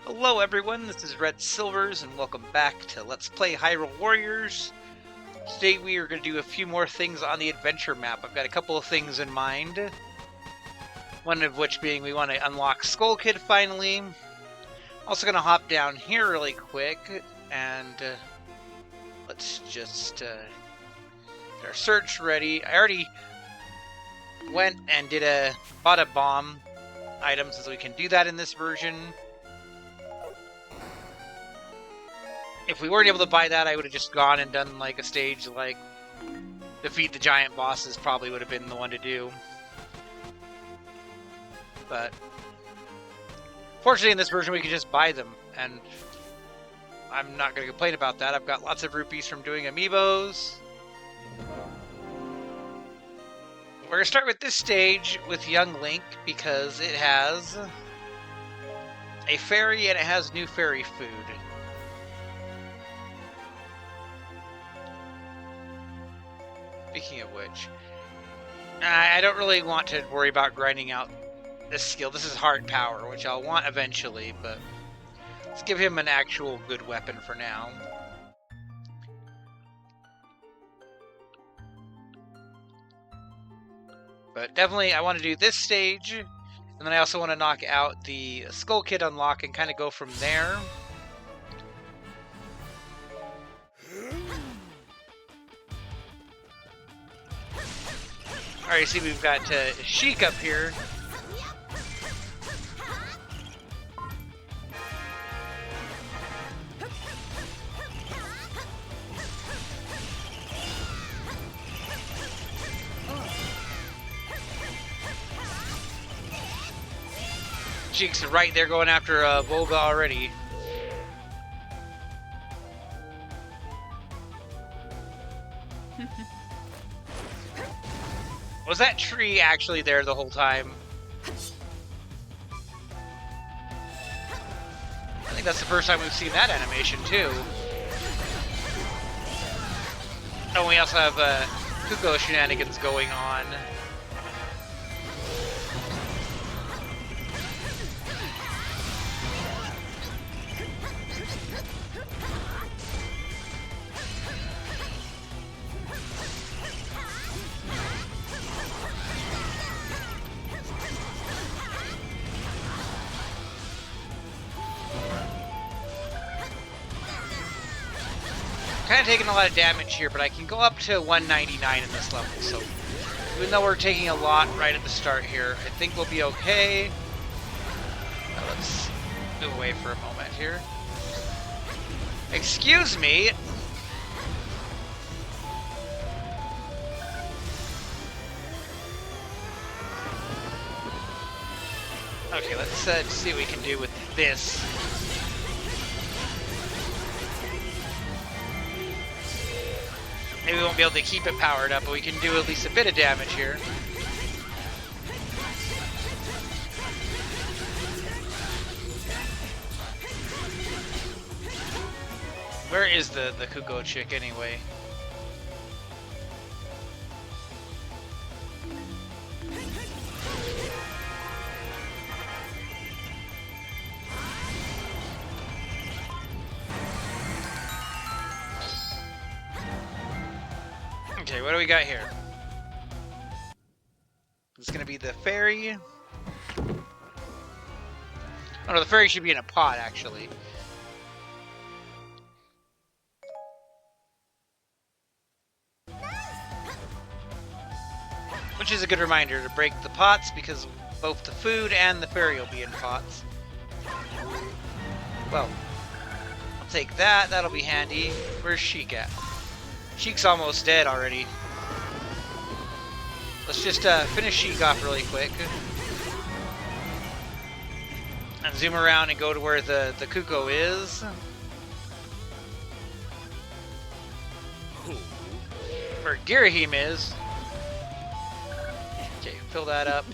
Hello everyone, this is Red Silvers and welcome back to Let's Play Hyrule Warriors. Today we are going to do a few more things on the adventure map. I've got a couple of things in mind. One of which being we want to unlock Skull Kid finally. Also going to hop down here really quick and let's just get our search ready. I already went and bought a bomb item so we can do that in this version. If we weren't able to buy that, I would have just gone and done like a stage like defeat the giant bosses probably would have been the one to do. But fortunately in this version we can just buy them, and I'm not going to complain about that. I've got lots of rupees from doing amiibos. We're going to start with this stage with Young Link because it has a fairy and it has new fairy food. Speaking of which, I don't really want to worry about grinding out this skill. This is hard power, which I'll want eventually, but let's give him an actual good weapon for now. But definitely I want to do this stage, and then I also want to knock out the Skull Kid unlock and kind of go from there. Alright, see we've got Sheik up here. Sheik's right there going after Volga already. Was that tree actually there the whole time? I think that's the first time we've seen that animation too. Oh, we also have Kuko shenanigans going on. Kind of taking a lot of damage here, but I can go up to 199 in this level, so even though we're taking a lot right at the start here, I think we'll be okay. Now let's move away for a moment here. Excuse me! Okay, let's see what we can do with this. Maybe we won't be able to keep it powered up, but we can do at least a bit of damage here. Where is the Kuko chick anyway? Okay, what do we got here? It's gonna be the fairy. Oh no, the fairy should be in a pot, actually. Which is a good reminder to break the pots, because both the food and the fairy will be in pots. Well, I'll take that, that'll be handy. Where's Sheik at? Sheik's almost dead already. Let's just finish Sheik off really quick. And zoom around and go to where the Kuko is. Where Girahim is. Okay, fill that up.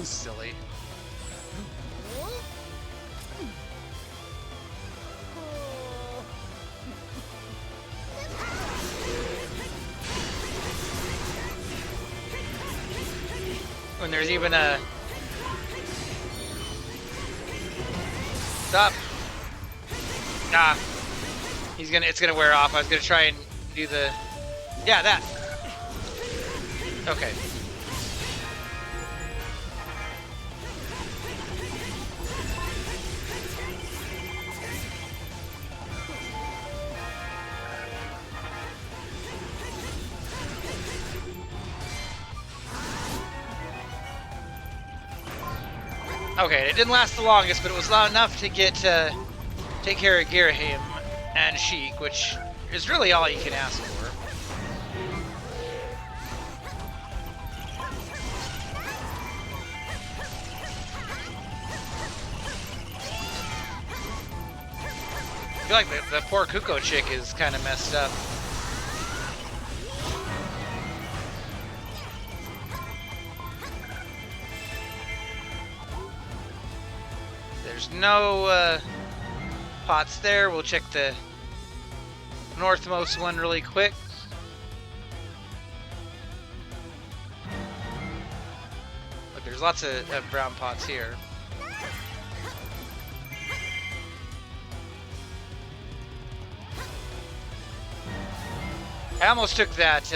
Silly. when there's even a... Stop. Ah. It's gonna wear off. I was gonna try and do the... Yeah, that. Okay. Okay, it didn't last the longest, but it was loud enough to get take care of Girahim and Sheik, which is really all you can ask for. I feel like the poor Kuko chick is kind of messed up. There's no pots there. We'll check the northmost one really quick. Look, there's lots of brown pots here. I almost took that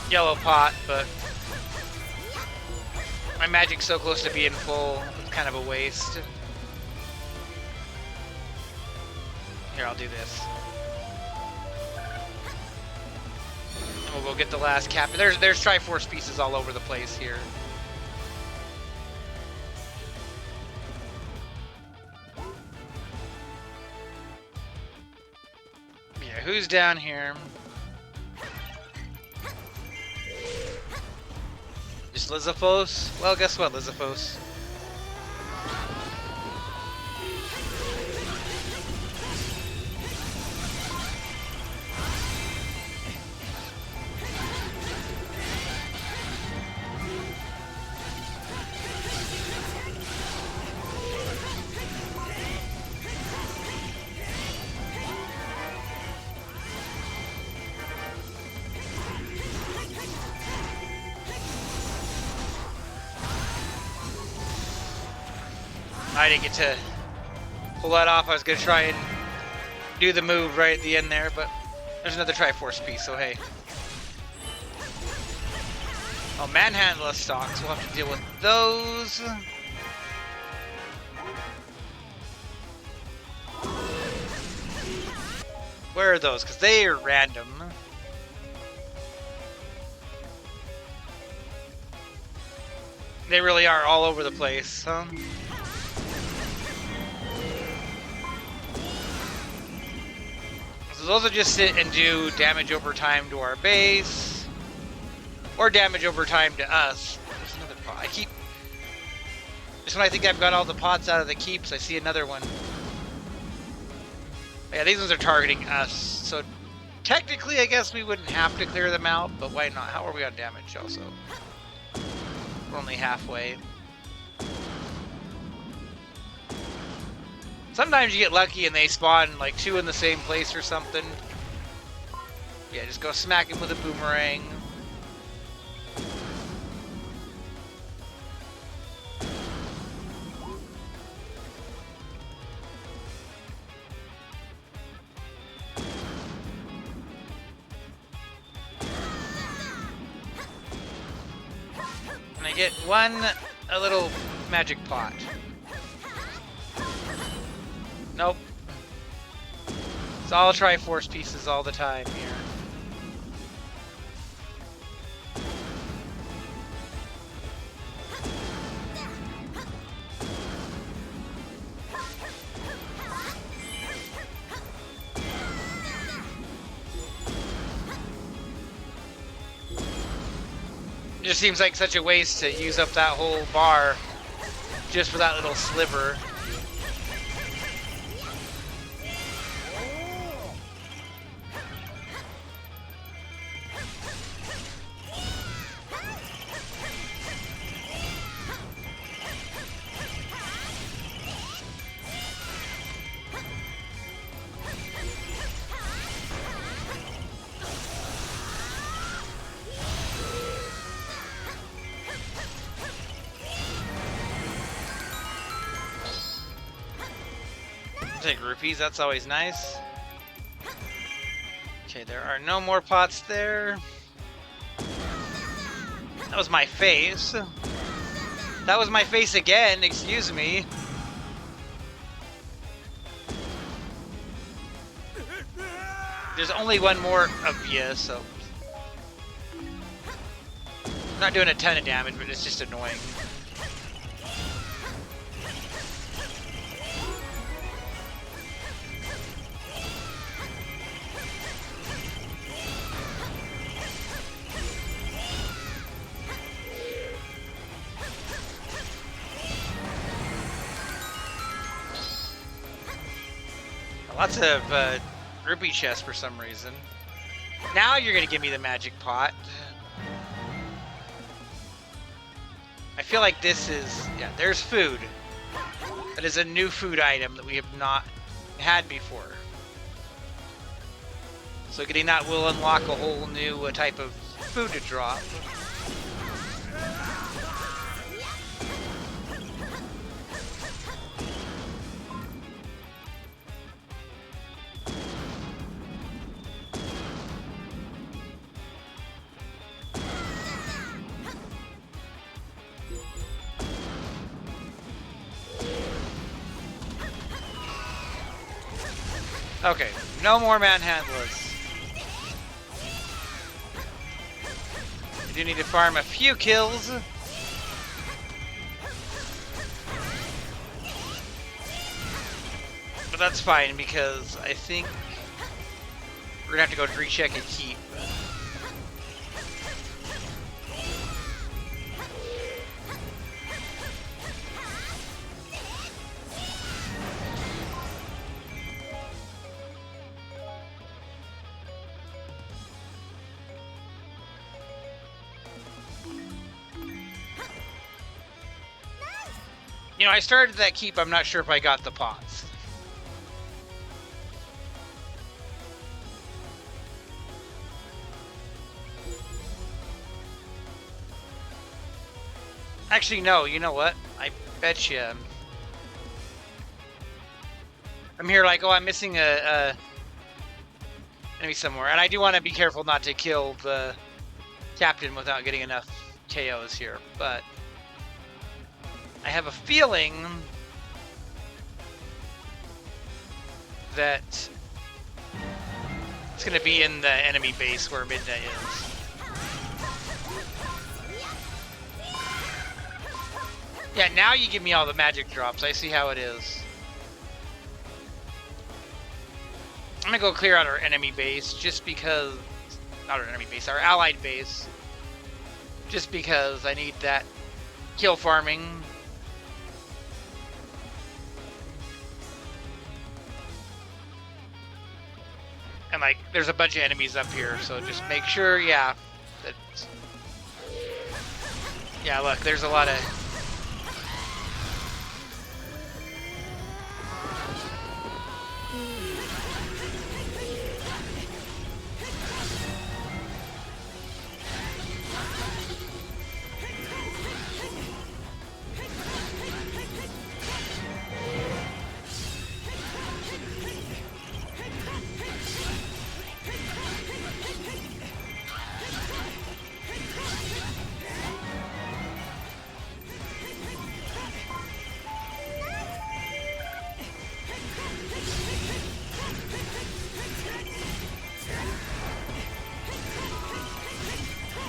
yellow pot, but my magic's so close to being full, it's kind of a waste. Here, I'll do this. And we'll go get the last cap. There's Triforce pieces all over the place here. Yeah, who's down here? Just Lizafos? Well, guess what, Lizafos? I didn't get to pull that off. I was going to try and do the move right at the end there, but there's another Triforce piece, so hey. Oh, Manhandla stocks. We'll have to deal with those. Where are those? Because they are random. They really are all over the place, huh? So those will just sit and do damage over time to our base, or damage over time to us. There's another pot. I keep... Just when I think I've got all the pots out of the keeps, I see another one. Yeah, these ones are targeting us, so technically I guess we wouldn't have to clear them out, but why not? How are we on damage also? We're only halfway. Sometimes you get lucky and they spawn like two in the same place or something. Yeah, just go smack him with a boomerang. And I get a little magic pot. Nope. It's all Triforce pieces all the time here. It just seems like such a waste to use up that whole bar just for that little sliver. Take rupees, that's always nice. Okay, there are no more pots there. That was my face. That was my face again, excuse me. There's only one more of you, so... I'm not doing a ton of damage, but it's just annoying. Lots of rupee chests for some reason. Now you're gonna give me the magic pot. I feel like this is... yeah, there's food. That is a new food item that we have not had before. So getting that will unlock a whole new type of food to drop. Okay, no more manhandlers. I do need to farm a few kills. But that's fine because I think we're gonna have to go recheck and keep. You know, I started that keep, I'm not sure if I got the pots. Actually, no, you know what? I bet you. I'm here like, oh, I'm missing a enemy somewhere. And I do want to be careful not to kill the captain without getting enough KOs here, but... I have a feeling that it's going to be in the enemy base where Midnight is. Yeah, now you give me all the magic drops. I see how it is. I'm going to go clear out our enemy base just because... not our enemy base, our allied base. Just because I need that kill farming. And like, there's a bunch of enemies up here, so just make sure, yeah. Yeah, look, there's a lot of...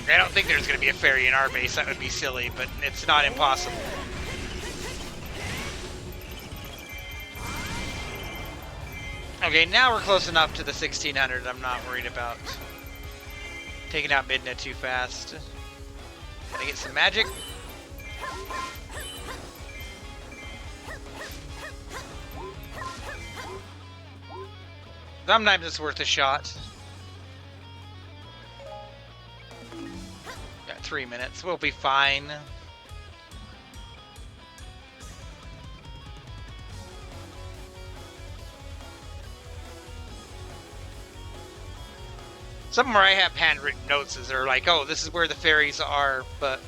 I don't think there's going to be a fairy in our base. That would be silly, but it's not impossible. Okay, now we're close enough to the 1600. I'm not worried about taking out Midna too fast. Gotta get some magic. Sometimes it's worth a shot. 3 minutes. We'll be fine. Somewhere I have handwritten notes as they're like, oh, this is where the fairies are, but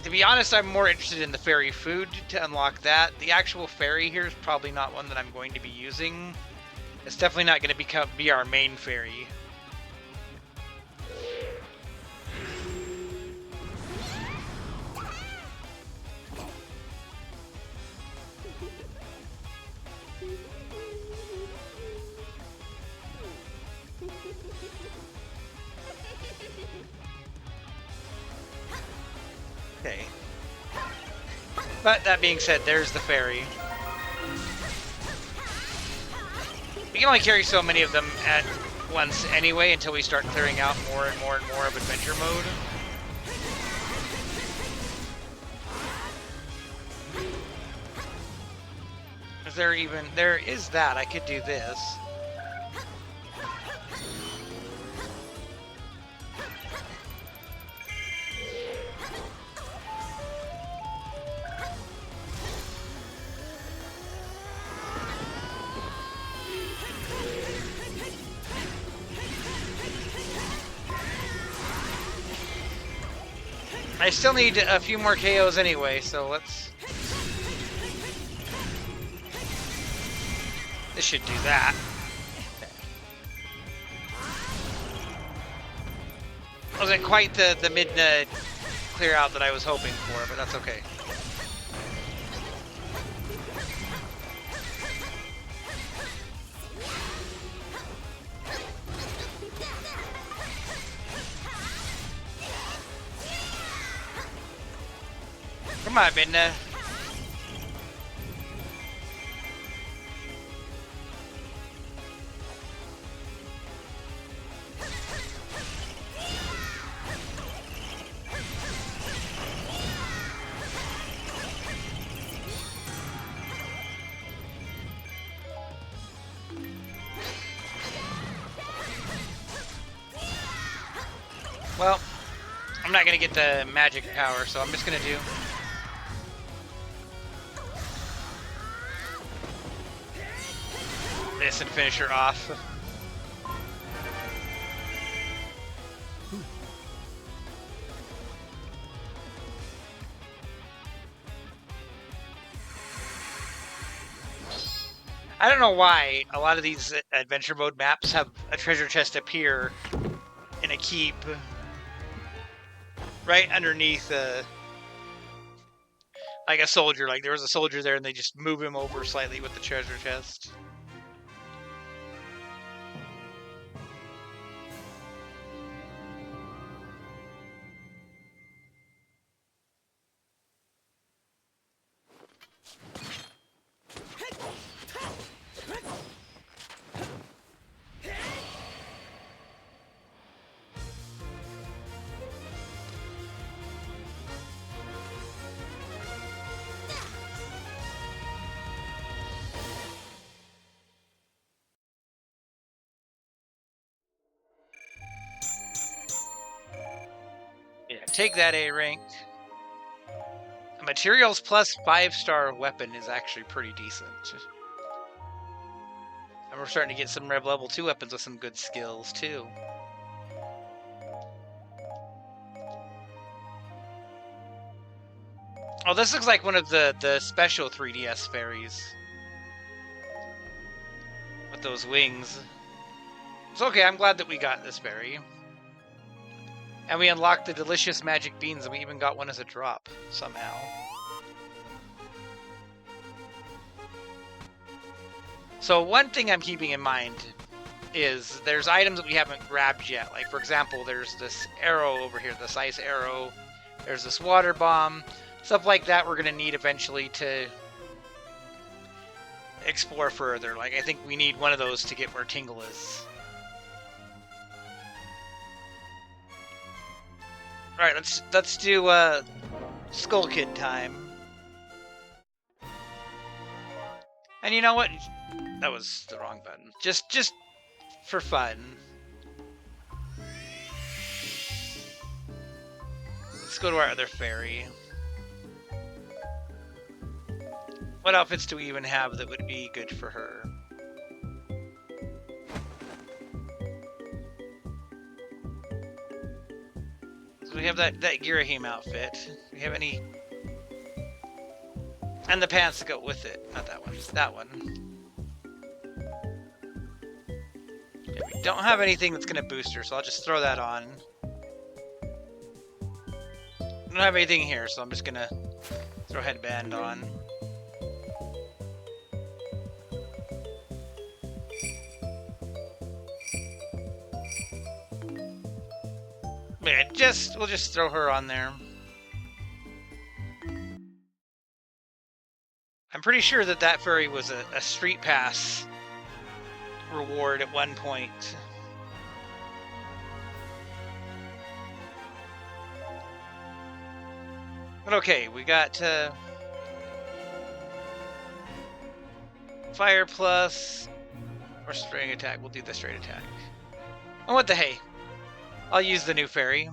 To be honest, I'm more interested in the fairy food to unlock that. The actual fairy here is probably not one that I'm going to be using. It's definitely not going to be our main fairy. Okay. But that being said, there's the fairy. We can only carry so many of them at once anyway until we start clearing out more and more and more of adventure mode. Is there even... There is that. I could do this. I still need a few more KOs anyway, so let's... This should do that. Wasn't quite the mid clear out that I was hoping for, but that's okay. Come on, Midna. Well, I'm not gonna get the magic power, so I'm just gonna do... this and finish her off. I don't know why a lot of these adventure mode maps have a treasure chest appear in a keep right underneath like a soldier. Like there was a soldier there and they just move him over slightly with the treasure chest. Yeah, take that A rank. A materials plus 5-star weapon is actually pretty decent. And we're starting to get some Rev level 2 weapons with some good skills too. Oh, this looks like one of the special 3DS fairies. With those wings. It's okay, I'm glad that we got this fairy. And we unlocked the delicious magic beans, and we even got one as a drop, somehow. So one thing I'm keeping in mind is there's items that we haven't grabbed yet. Like, for example, there's this arrow over here, this ice arrow. There's this water bomb. Stuff like that we're going to need eventually to explore further. Like, I think we need one of those to get where Tingle is. Alright, let's do Skull Kid time. And you know what? That was the wrong button. Just for fun. Let's go to our other fairy. What outfits do we even have that would be good for her? We have that Girahim outfit. Do we have any... And the pants that go with it. Not that one. That one. Yeah, we don't have anything that's going to boost her, so I'll just throw that on. I don't have anything here, so I'm just going to throw headband on. Yeah, we'll just throw her on there. I'm pretty sure that fairy was a street pass reward at one point. But okay, we got fire plus or straight attack. We'll do the straight attack. Oh, what the hey? I'll use the new fairy.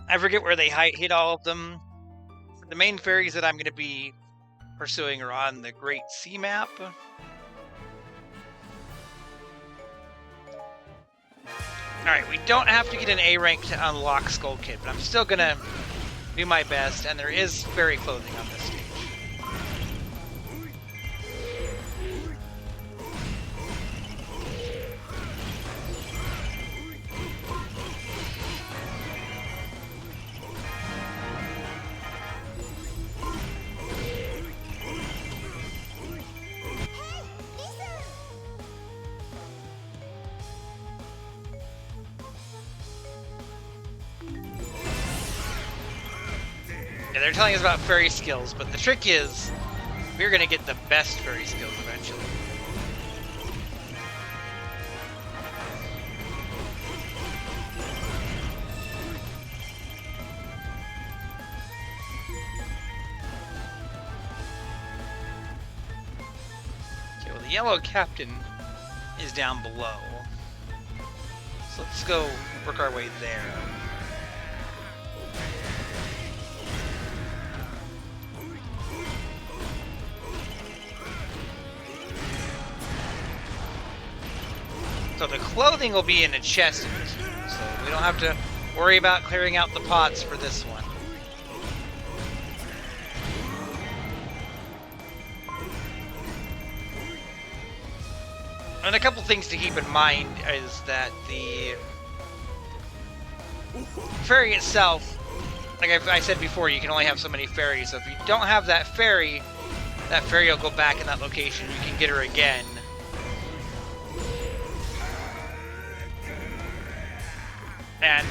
I forget where they hit all of them. The main fairies that I'm going to be pursuing are on the Great Sea map. Alright, we don't have to get an A rank to unlock Skull Kid, but I'm still going to do my best, and there is fairy clothing on this stage. They're telling us about fairy skills, but the trick is we're going to get the best fairy skills eventually. Okay, well, the yellow captain is down below. So let's go work our way there. So the clothing will be in a chest, so we don't have to worry about clearing out the pots for this one. And a couple things to keep in mind is that the fairy itself, like I said before, you can only have so many fairies, so if you don't have that fairy will go back in that location, you can get her again. And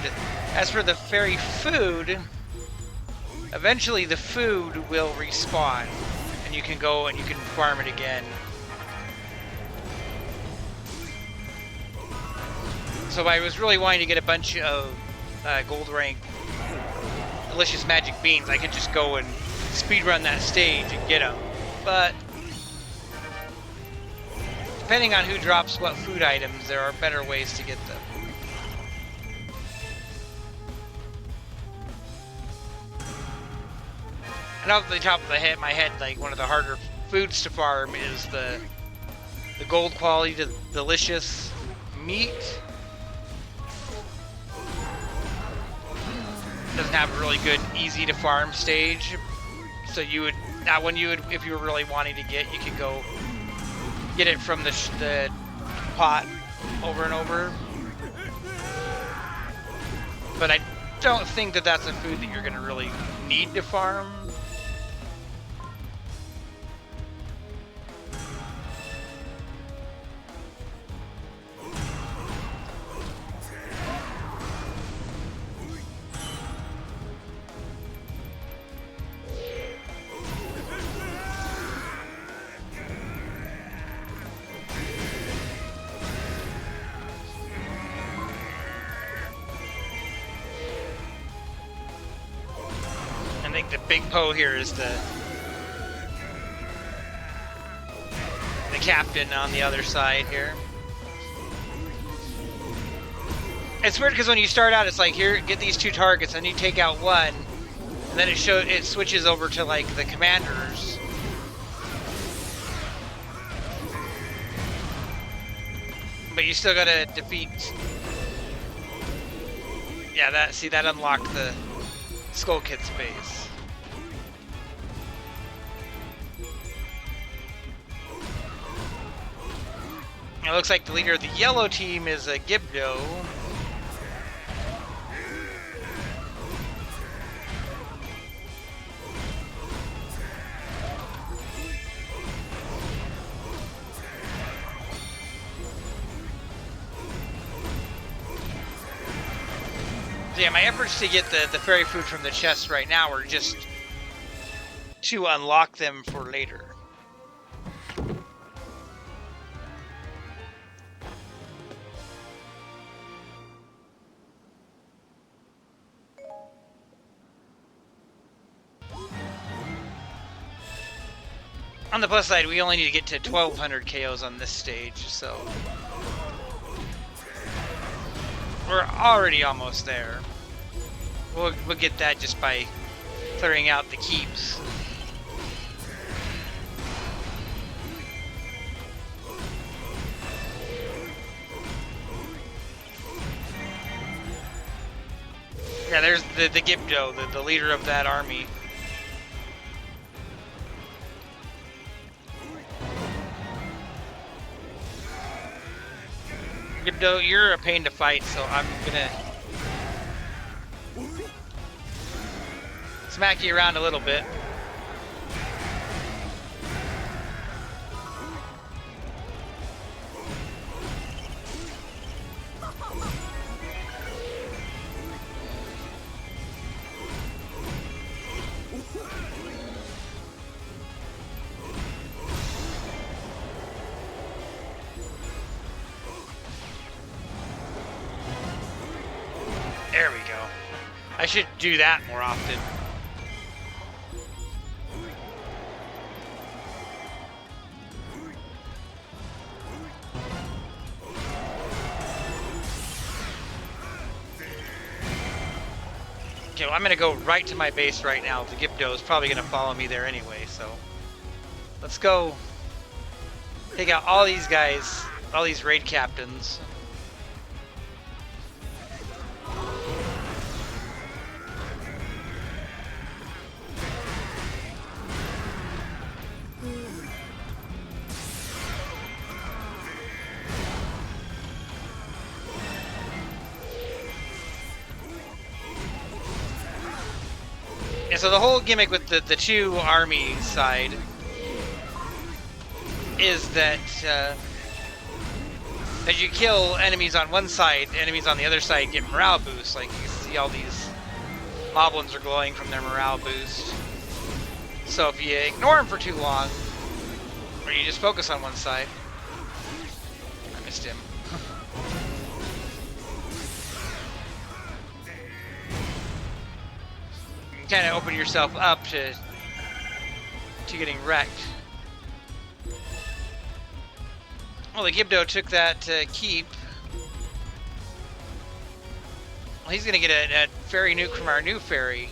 as for the fairy food, eventually the food will respawn, and you can go and you can farm it again. So I was really wanting to get a bunch of gold rank delicious magic beans. I could just go and speedrun that stage and get them. But depending on who drops what food items, there are better ways to get them. And off the top of my head, like one of the harder foods to farm is the gold quality delicious meat. Doesn't have a really good easy to farm stage, so that one if you were really wanting to get, you could go get it from the pot over and over. But I don't think that that's a food that you're going to really need to farm. I think the big Poe here is the captain on the other side here. It's weird because when you start out, it's like, here, get these two targets, and you take out one, and then it switches over to like the commanders. But you still gotta defeat... Yeah, that unlocked the Skull Kid's base. It looks like the leader of the yellow team is a Gibdo. Yeah, my efforts to get the fairy food from the chest right now are just to unlock them for later. On the plus side, we only need to get to 1,200 KOs on this stage, so we're already almost there. We'll get that just by clearing out the keeps. Yeah, there's the Gibdo, the leader of that army. Gibdo, you're a pain to fight, so I'm gonna smack you around a little bit. There we go. I should do that more often. Okay, well, I'm gonna go right to my base right now. The Gibdo is probably gonna follow me there anyway, so let's go take out all these guys, all these raid captains. Yeah, so the whole gimmick with the two army side is that as you kill enemies on one side, enemies on the other side get morale boosts. Like you see all these moblins are glowing from their morale boost. So if you ignore them for too long, or you just focus on one side, I missed him. Kind of open yourself up to getting wrecked. Well, the Gibdo took that keep. Well, he's gonna get a fairy nuke from our new fairy.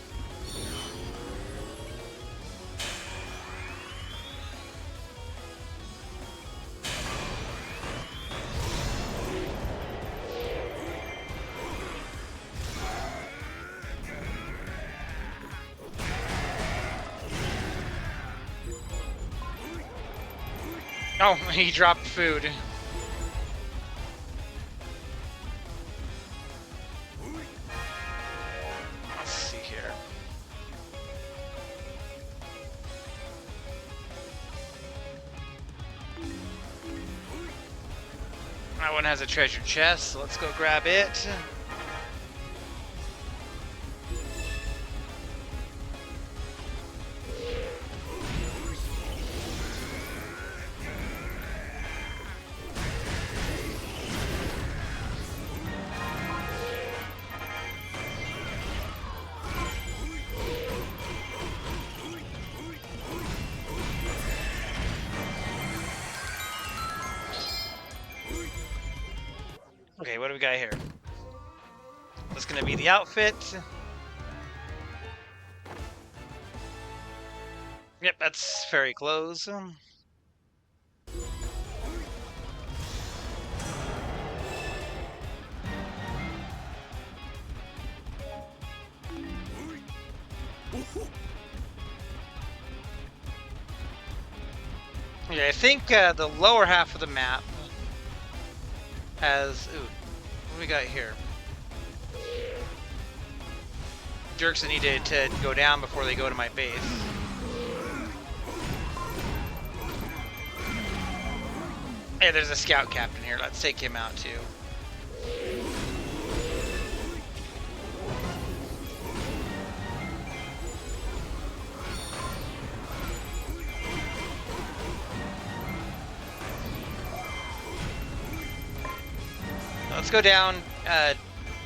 Oh, he dropped food. Let's see here. That one has a treasure chest, so let's go grab it. Okay, what do we got here? That's gonna be the outfit. Yep, that's fairy clothes. Yeah, I think the lower half of the map has... Ooh, what do we got here? Jerks that need to go down before they go to my base. Hey, there's a scout captain here. Let's take him out too. Let's go down.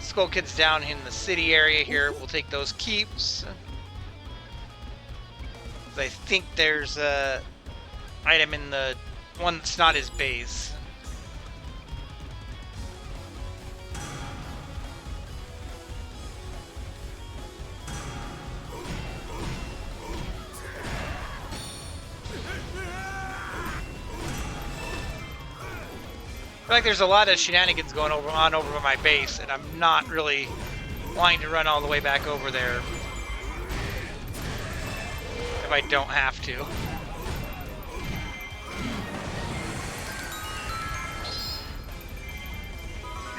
Skull Kid's down in the city area here. We'll take those keeps. I think there's a item in the one that's not his base. I feel like there's a lot of shenanigans going on over my base, and I'm not really wanting to run all the way back over there if I don't have to.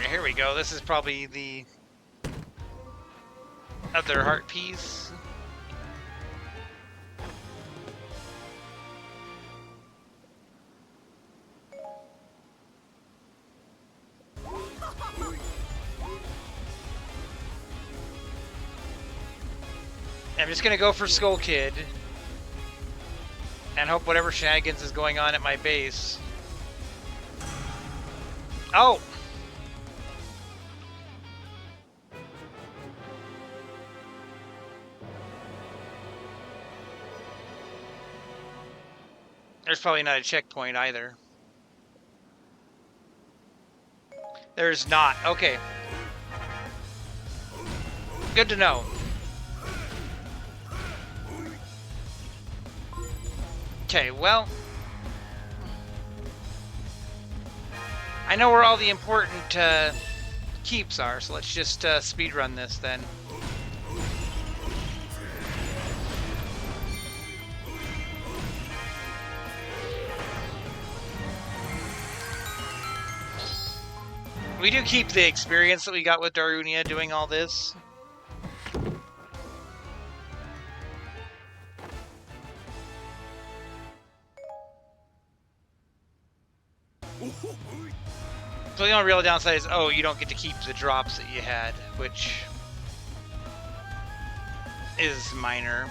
Yeah, here we go. This is probably the other heart piece. I'm just gonna go for Skull Kid and hope whatever shenanigans is going on at my base. Oh! There's probably not a checkpoint either. There's not. Okay. Good to know. Okay, well, I know where all the important keeps are, so let's just speedrun this then. We do keep the experience that we got with Darunia doing all this. So the only real downside is, oh, you don't get to keep the drops that you had, which is minor.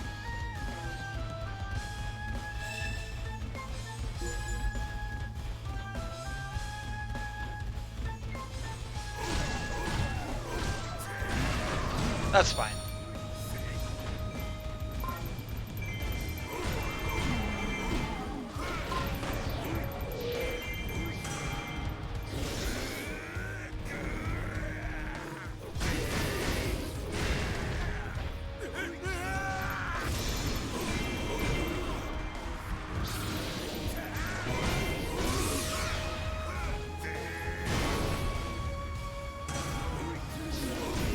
That's fine.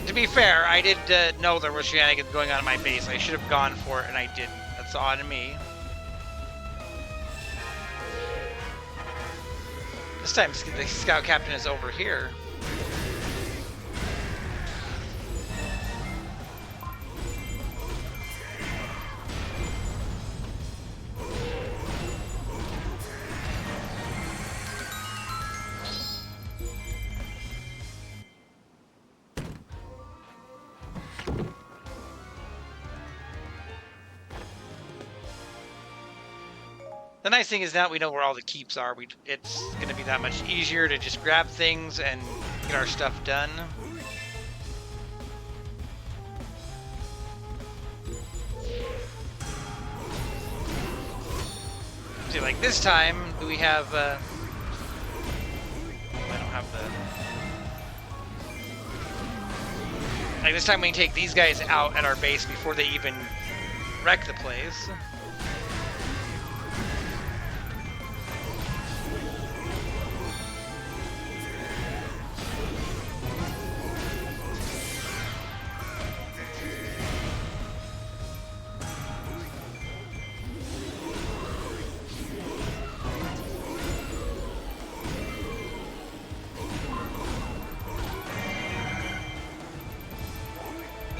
To be fair, I did know there were shenanigans going on at my base. I should have gone for it, and I didn't. That's on me. This time, the scout captain is over here. The nice thing is now we know where all the keeps are. It's going to be that much easier to just grab things and get our stuff done. See, like this time, do we have... I don't have the... Like this time we can take these guys out at our base before they even wreck the place.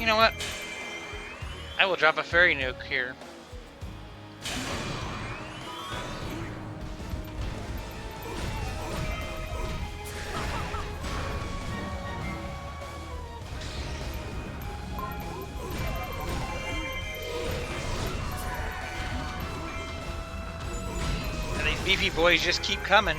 know what? I will drop a fairy nuke here. And these beefy boys just keep coming.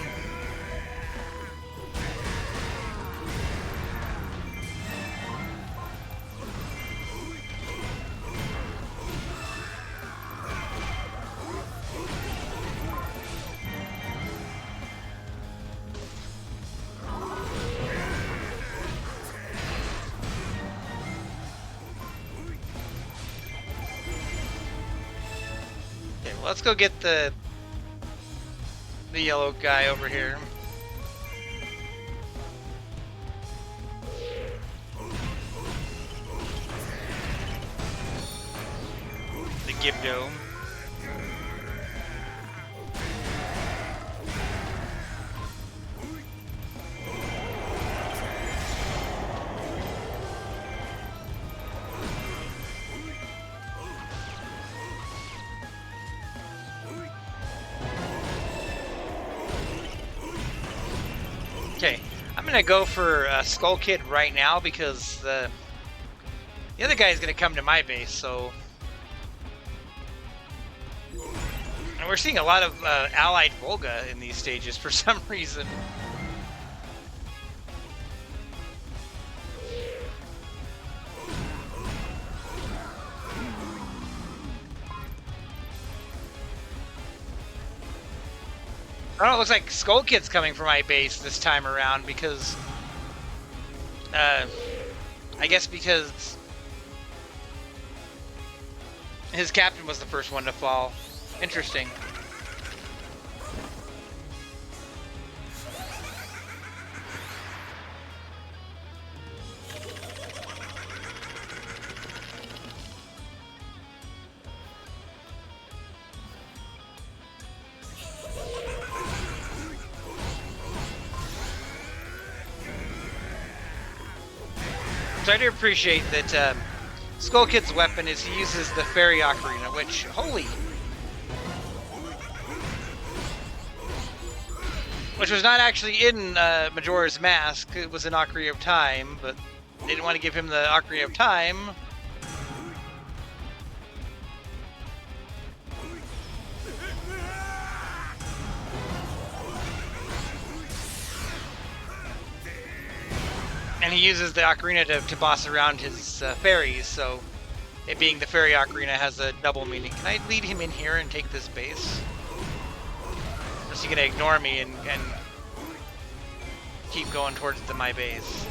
Let's go get the yellow guy over here. The Gibdo. Okay, I'm gonna go for Skull Kid right now because the other guy is gonna come to my base. So, and we're seeing a lot of allied Volga in these stages for some reason. Oh, it looks like Skull Kid's coming for my base this time around because, I guess because his captain was the first one to fall. Interesting. So I do appreciate that Skull Kid's weapon is he uses the Fairy Ocarina, which, holy... Which was not actually in Majora's Mask. It was an Ocarina of Time, but they didn't want to give him the Ocarina of Time. And he uses the Ocarina to boss around his fairies, so it being the Fairy Ocarina has a double meaning. Can I lead him in here and take this base? Or is he gonna ignore me and keep going towards my base?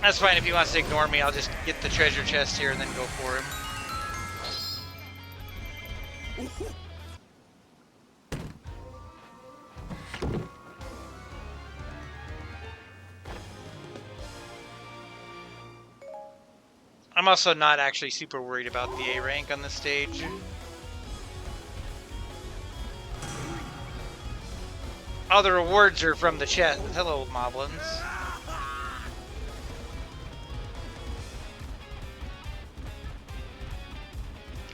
That's fine, if he wants to ignore me, I'll just get the treasure chest here and then go for him. I'm also not actually super worried about the A rank on this stage. All the rewards are from the chest. Hello, Moblins.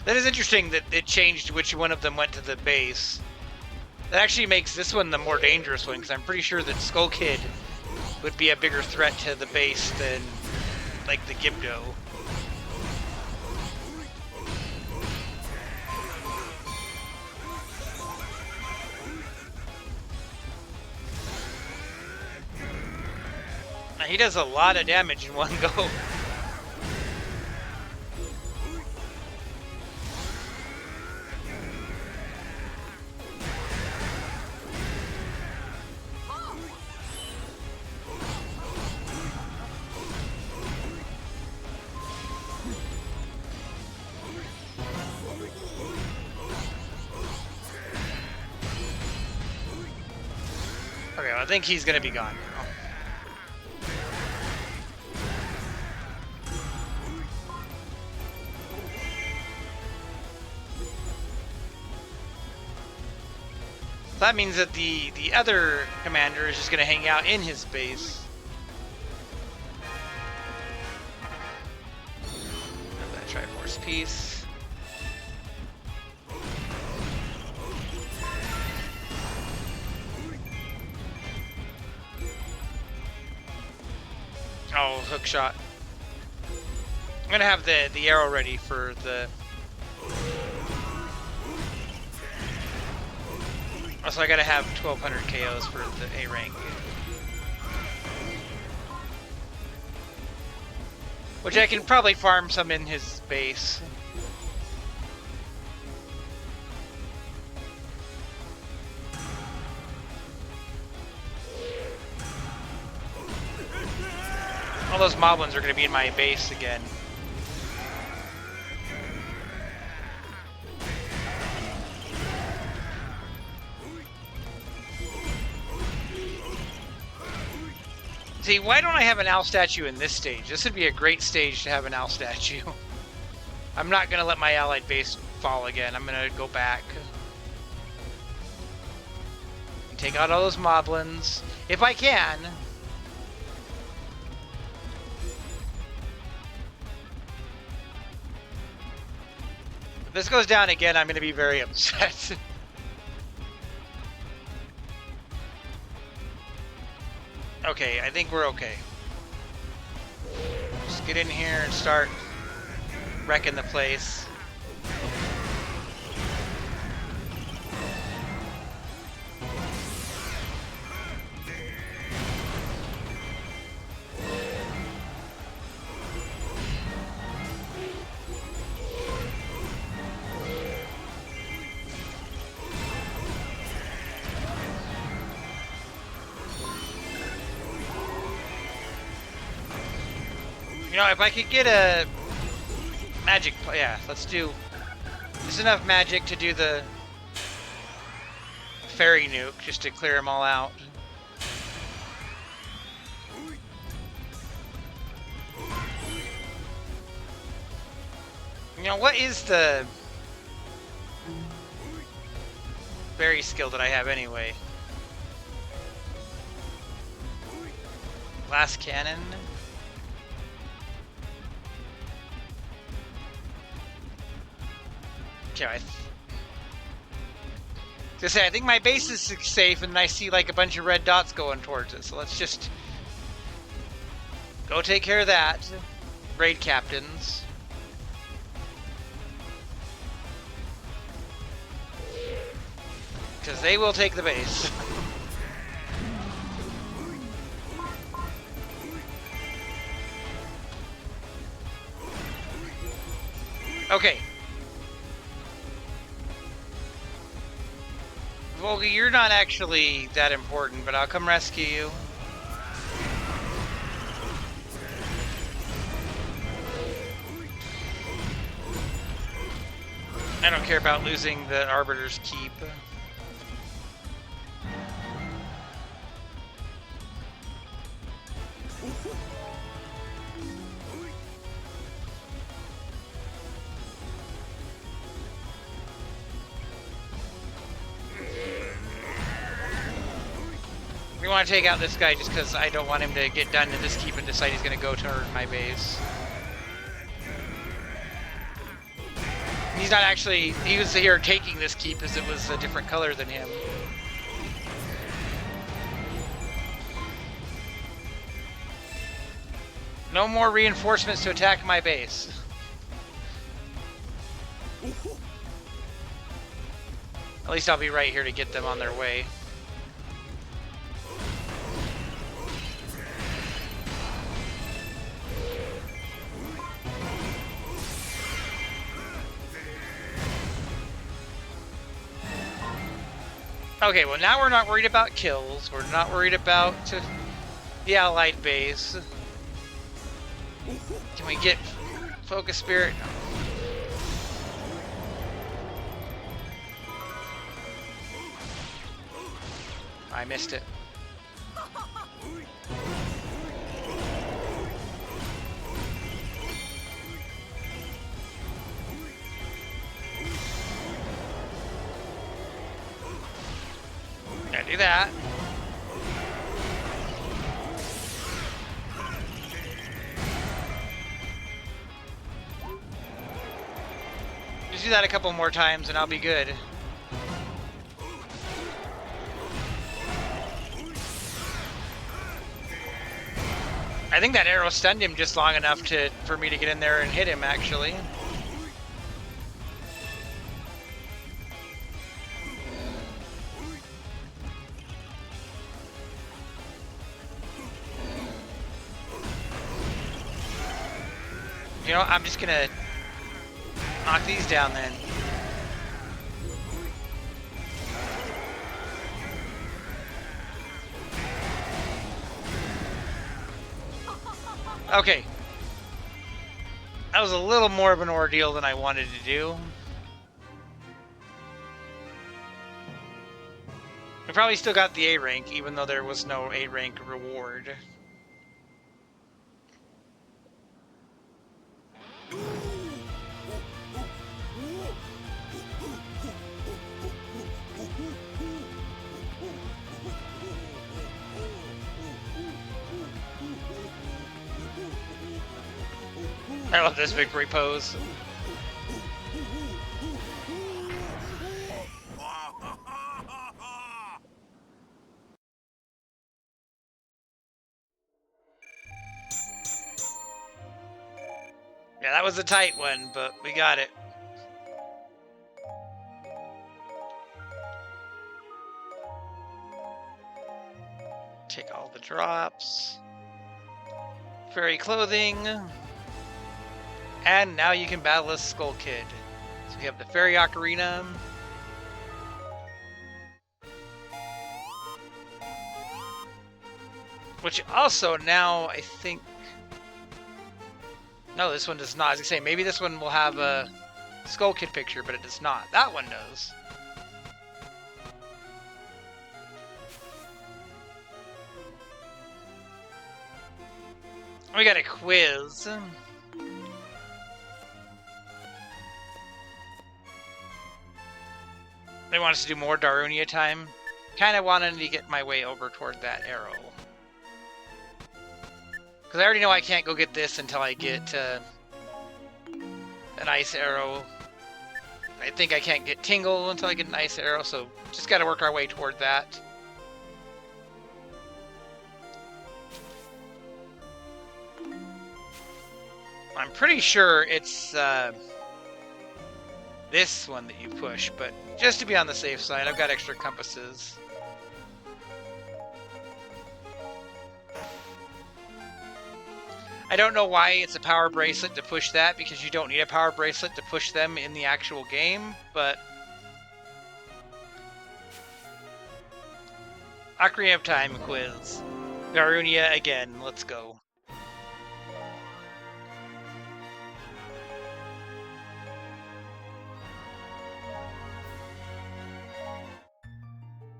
That is interesting that it changed which one of them went to the base. That actually makes this one the more dangerous one, because I'm pretty sure that Skull Kid would be a bigger threat to the base than, like, the Gibdo. He does a lot of damage in one go. Okay, well, I think he's gonna be gone now. That means that the other commander is just going to hang out in his base. Grab that Triforce piece. Oh, hook shot. I'm going to have the arrow ready for the... Also, I gotta have 1200 KOs for the A rank. Which I can probably farm some in his base. All those moblins are gonna be in my base again. See, why don't I have an owl statue in this stage? This would be a great stage to have an owl statue. I'm not going to let my allied base fall again. I'm going to go back. And take out all those moblins. If I can. If this goes down again, I'm going to be very upset. Okay, I think we're okay. Just get in here and start wrecking the place. You know, if I could get a magic, yeah, let's do just enough magic to do the fairy nuke, just to clear them all out. You know, what is the fairy skill that I have anyway? Glass cannon? Okay, I think my base is safe, and I see like a bunch of red dots going towards it. So let's just go take care of that. Raid captains. Because they will take the base. Okay. Volga, you're not actually that important, but I'll come rescue you. I don't care about losing the Arbiter's Keep. We want to take out this guy just because I don't want him to get done to this keep and decide he's going to go toward my base. He's not actually, he was here taking this keep as it was a different color than him. No more reinforcements to attack my base. At least I'll be right here to get them on their way. Okay, well now we're not worried about kills. We're not worried about the allied base. Can we get Focus Spirit? I missed it. Do that. Just do that a couple more times and I'll be good. I think that arrow stunned him just long enough for me to get in there and hit him, actually. You know, I'm just gonna knock these down then. Okay. That was a little more of an ordeal than I wanted to do. I probably still got the A rank, even though there was no A rank reward. I love this victory pose. Yeah, that was a tight one, but we got it. Take all the drops. Fairy clothing. And now you can battle as Skull Kid. So we have the Fairy Ocarina. Which also now, I think... No, this one does not. As I say, maybe this one will have a Skull Kid picture, but it does not. That one does. We got a quiz. They want us to do more Darunia time. Kind of wanted to get my way over toward that arrow. Because I already know I can't go get this until I get an ice arrow. I think I can't get Tingle until I get an ice arrow, so just got to work our way toward that. I'm pretty sure it's this one that you push, but just to be on the safe side, I've got extra compasses. I don't know why it's a power bracelet to push that, because you don't need a power bracelet to push them in the actual game, but... Ocarina of Time quiz. Darunia again, let's go.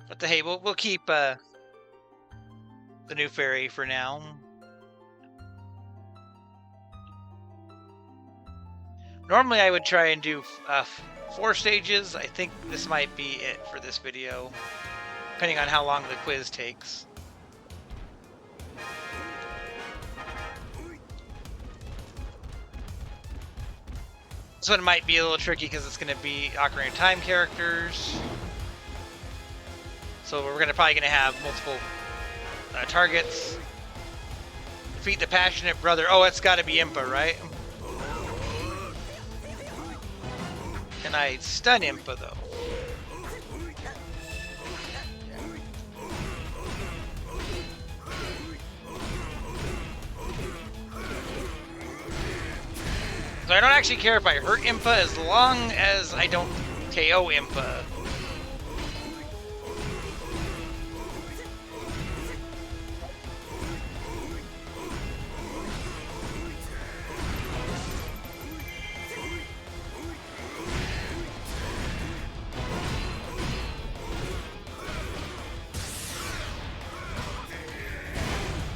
But hey, we'll keep the new fairy for now. Normally I would try and do 4 stages. I think this might be it for this video, depending on how long the quiz takes. This one might be a little tricky because it's going to be Ocarina of Time characters. So we're probably going to have multiple targets. Defeat the passionate brother. Oh, it's got to be Impa, right? Can I stun Impa, though? So I don't actually care if I hurt Impa as long as I don't KO Impa.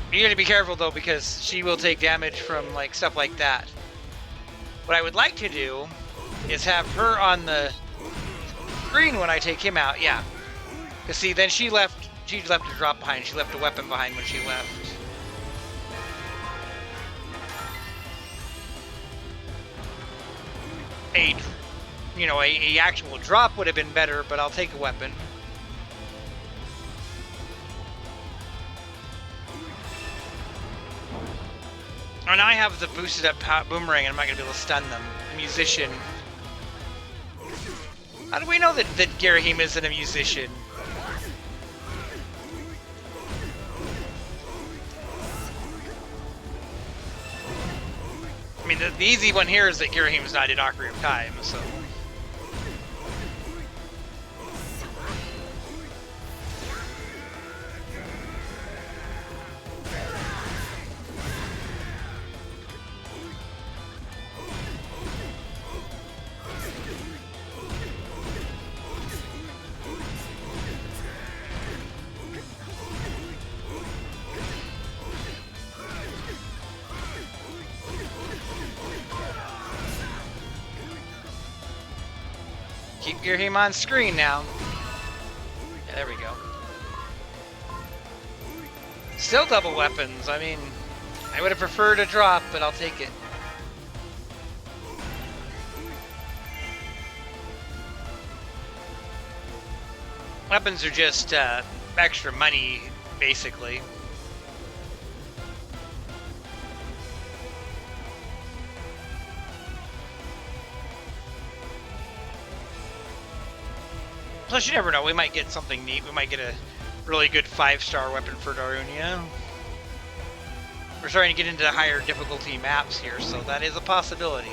You gotta be careful though, because she will take damage from like stuff like that. What I would like to do is have her on the screen when I take him out, yeah. Because see, then she left She left a drop behind. She left a weapon behind when she left. A actual drop would have been better, but I'll take a weapon. Oh, now I have the boosted up boomerang and I'm not going to be able to stun them. A musician. How do we know that Girahim isn't a musician? I mean, the easy one here is that Girahim's not in Ocarina of Time, so... Keep Girahim on screen now. Yeah, there we go. Still double weapons. I mean, I would have preferred a drop, but I'll take it. Weapons are just extra money, basically. Plus, you never know. We might get something neat. We might get a really good 5-star weapon for Darunia. We're starting to get into higher difficulty maps here, so that is a possibility.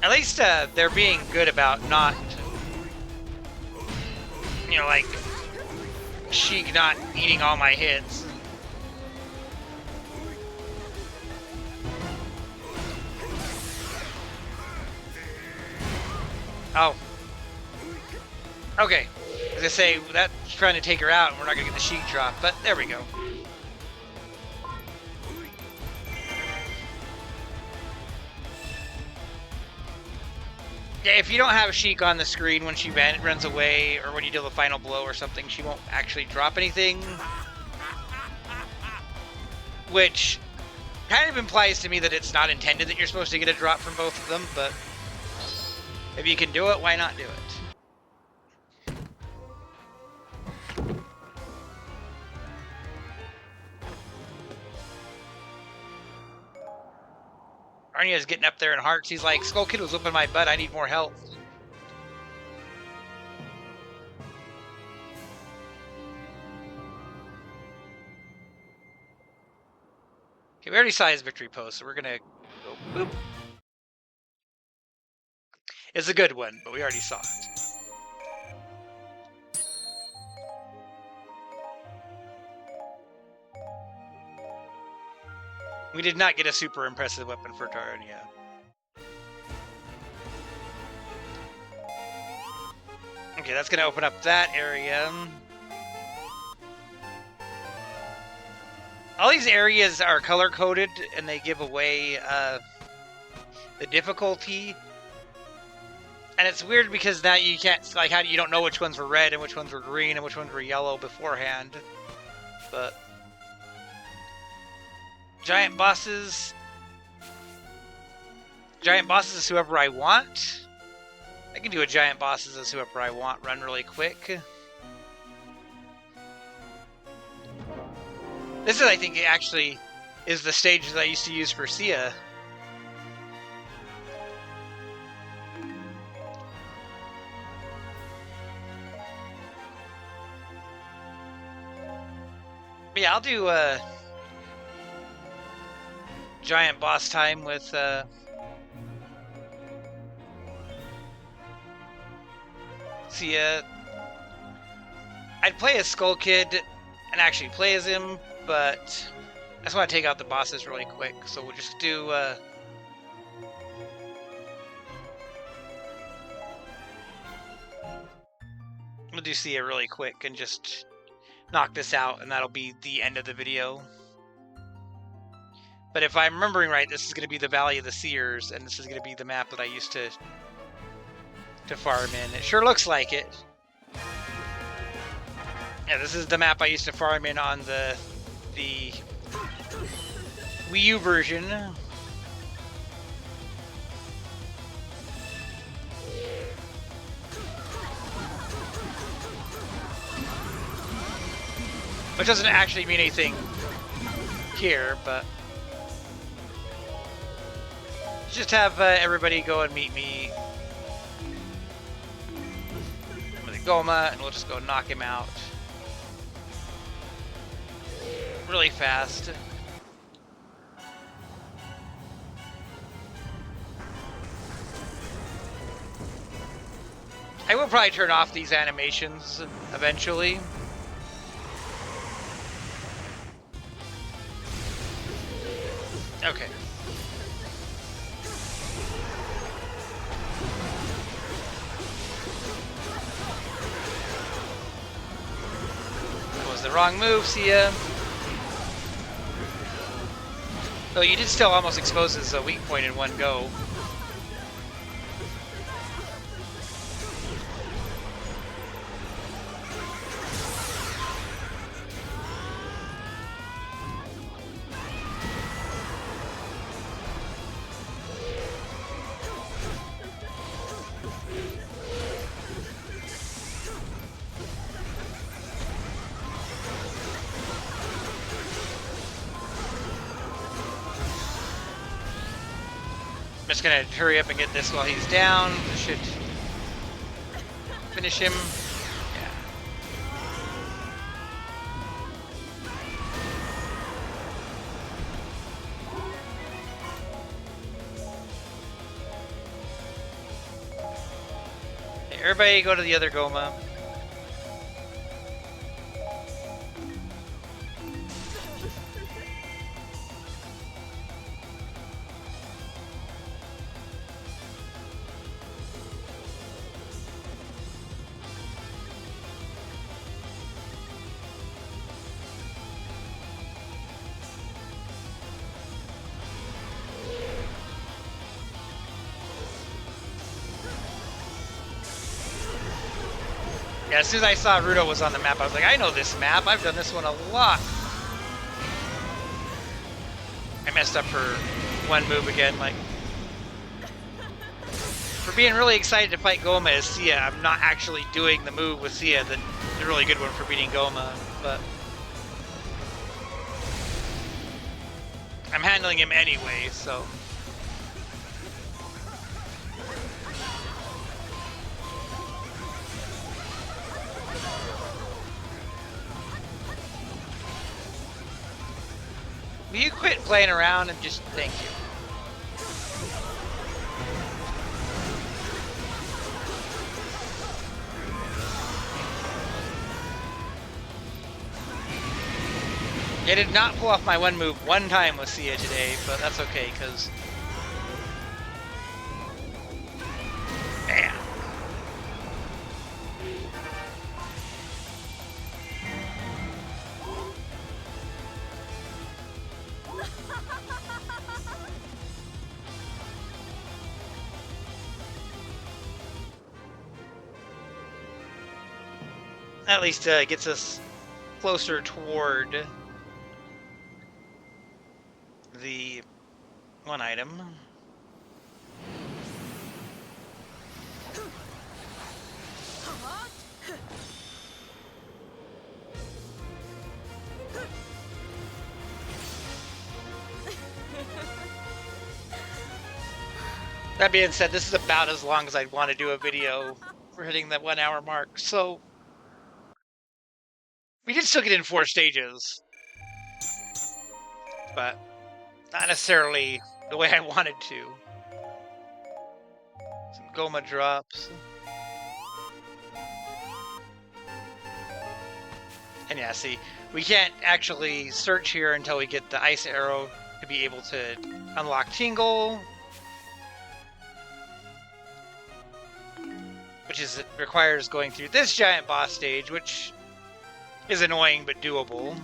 At least they're being good about not, like Sheik not eating all my hits. Oh. Okay. As I say, that's trying to take her out, and we're not going to get the Sheik drop, but there we go. Yeah, if you don't have Sheik on the screen when she runs away, or when you deal the final blow or something, she won't actually drop anything. Which kind of implies to me that it's not intended that you're supposed to get a drop from both of them, but if you can do it, why not do it? Arnia's getting up there in hearts. He's like, Skull Kid was whooping my butt. I need more help. Okay, we already saw his victory pose, so we're going to go boop. It's a good one, but we already saw it. We did not get a super impressive weapon for Darunia. Okay, that's going to open up that area. All these areas are color-coded, and they give away the difficulty. And it's weird because now you can't, like, you don't know which ones were red and which ones were green and which ones were yellow beforehand. But giant bosses is whoever I want. I can do a giant bosses as whoever I want, run really quick. This is, I think, actually is the stage that I used to use for Sia. But yeah, I'll do giant boss time with Sia. I'd play as Skull Kid and actually play as him, but I just want to take out the bosses really quick. So we'll just do we'll do Sia really quick and just knock this out, and that'll be the end of the video. But if I'm remembering right, this is going to be the Valley of the Seers, and this is going to be the map that I used to farm in. It sure looks like it. Yeah, this is the map I used to farm in on the Wii U version. Which doesn't actually mean anything here, but just have everybody go and meet me with a Goma, and we'll just go knock him out really fast. I will probably turn off these animations eventually. Okay. That was the wrong move, Sia. Though you did still almost expose his weak point in one go. I'm just gonna hurry up and get this while he's down. This should finish him. Yeah. Okay, everybody go to the other Goma. Yeah, as soon as I saw Rudo was on the map, I was like, I know this map. I've done this one a lot. I messed up for one move again. Like, for being really excited to fight Goma as Sia, I'm not actually doing the move with Sia, the really good one for beating Goma, but I'm handling him anyway, so. Will you quit playing around and just thank you? I did not pull off my one move one time with Sia today, but that's okay, because... Bam! At least gets us closer toward the one item. That being said, this is about as long as I'd want to do a video. We're hitting that 1 hour mark, so we did still get in 4 stages, but not necessarily the way I wanted to. Some Goma drops. And yeah, see, we can't actually search here until we get the ice arrow to be able to unlock Tingle, which requires going through this giant boss stage, which is annoying but doable.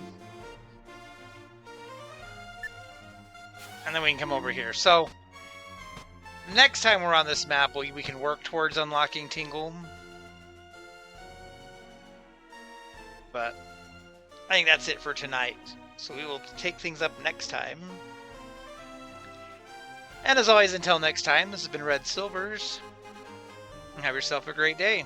And then we can come over here. So next time we're on this map, we can work towards unlocking Tingle. But I think that's it for tonight. So we will take things up next time. And as always, until next time, this has been Red Silvers. Have yourself a great day.